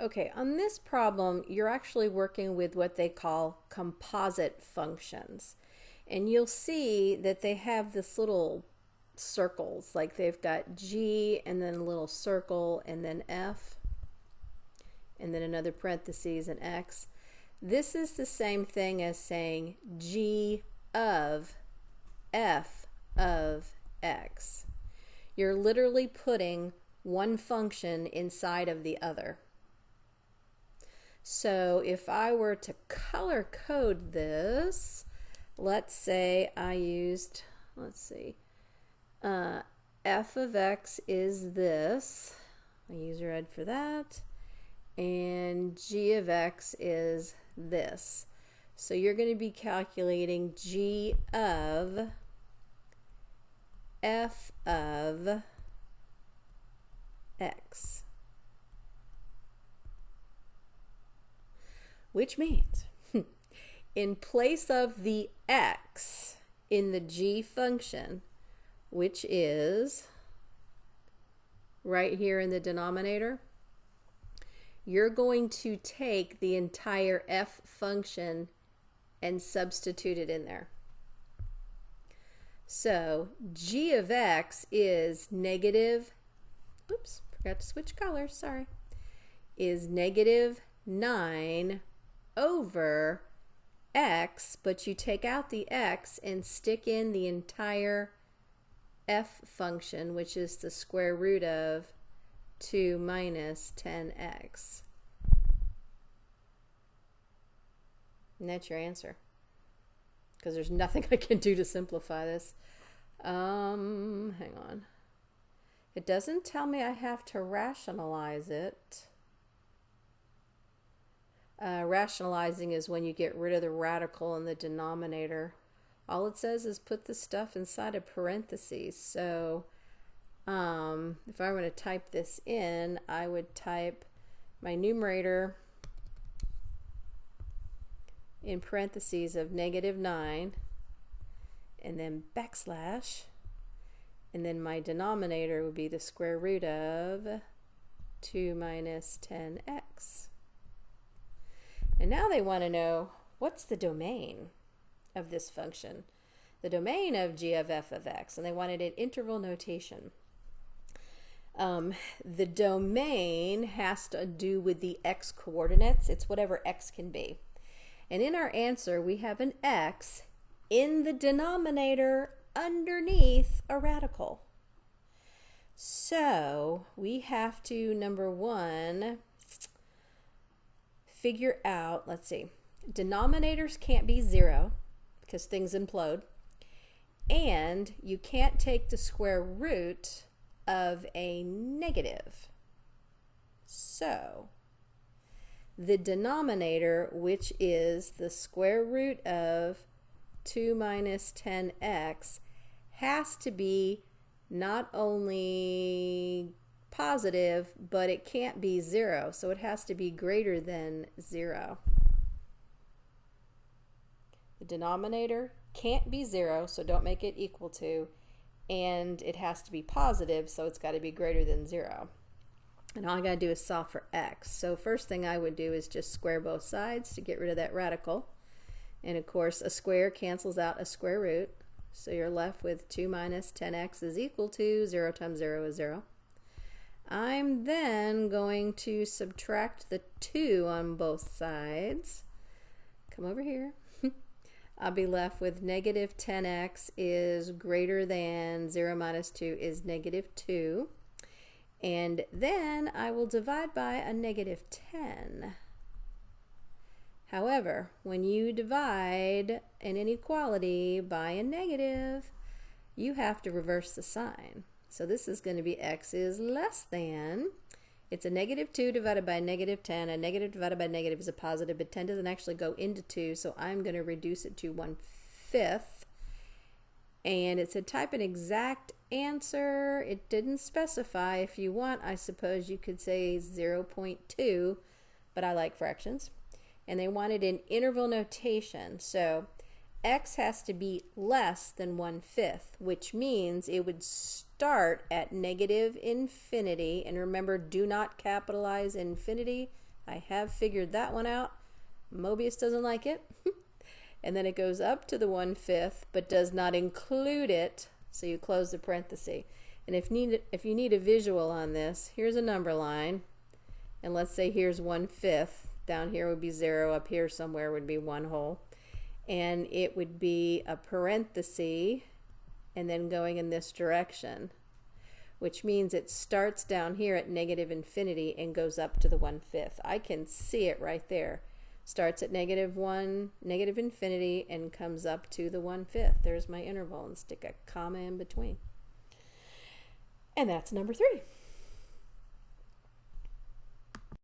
Okay, on this problem, you're actually working with what they call composite functions. And you'll see that they have this little circles, like they've got G and then a little circle and then F and then another parentheses and X. This is the same thing as saying G of F of X. You're literally putting one function inside of the other. So if I were to color code this, let's say I used, f of x is this. I use red for that. And g of x is this. So you're going to be calculating g of f of x. Which means in place of the x in the g function, which is right here in the denominator, you're going to take the entire f function and substitute it in there. So g of x is negative, oops, forgot to switch colors, sorry, is negative 9 over x, but you take out the x and stick in the entire f function, which is the square root of 2 minus 10x. And that's your answer. Because there's nothing I can do to simplify this. Hang on. It doesn't tell me I have to rationalize it. Rationalizing is when you get rid of the radical in the denominator. All it says is put the stuff inside of parentheses. So if I were to type this in, I would type my numerator in parentheses of negative 9 and then backslash, and then my denominator would be the square root of 2 minus 10x. And now they want to know, what's the domain of this function? The domain of g of f of x, and they wanted an interval notation. The domain has to do with the x coordinates. It's whatever x can be. And in our answer, we have an x in the denominator underneath a radical. So we have to, number one, figure out, let's see, denominators can't be 0 because things implode, and you can't take the square root of a negative. So the denominator, which is the square root of 2 minus 10x, has to be not only positive, but it can't be 0, so it has to be greater than 0. The denominator can't be 0, so don't make it equal to, and it has to be positive, so it's got to be greater than 0. And all I got to do is solve for x. So first thing I would do is just square both sides to get rid of that radical. And of course, a square cancels out a square root, so you're left with 2 minus 10x is equal to 0 times 0 is 0. I'm then going to subtract the 2 on both sides. Come over here. I'll be left with negative 10x is greater than 0 minus 2 is negative 2. And then I will divide by a negative 10. However, when you divide an inequality by a negative, you have to reverse the sign. So this is going to be x is less than, it's a negative 2 divided by a negative 10. A negative divided by a negative is a positive, but 10 doesn't actually go into 2, so I'm going to reduce it to 1/5. And it said type an exact answer. It didn't specify. If you want, I suppose you could say 0.2, but I like fractions. And they wanted an interval notation. So x has to be less than 1/5, which means it would start at negative infinity. And remember, do not capitalize infinity. I have figured that one out. Mobius doesn't like it. And then it goes up to the 1/5, but does not include it, so you close the parenthesis. And if you need a visual on this, here's a number line, and let's say here's 1/5. Down here would be 0, up here somewhere would be 1 whole. And it would be a parenthesis, and then going in this direction, which means it starts down here at -infinity and goes up to the 1/5. I can see it right there. Starts at -1, -infinity, and comes up to the 1/5. There's my interval, and stick a comma in between. And that's number 3.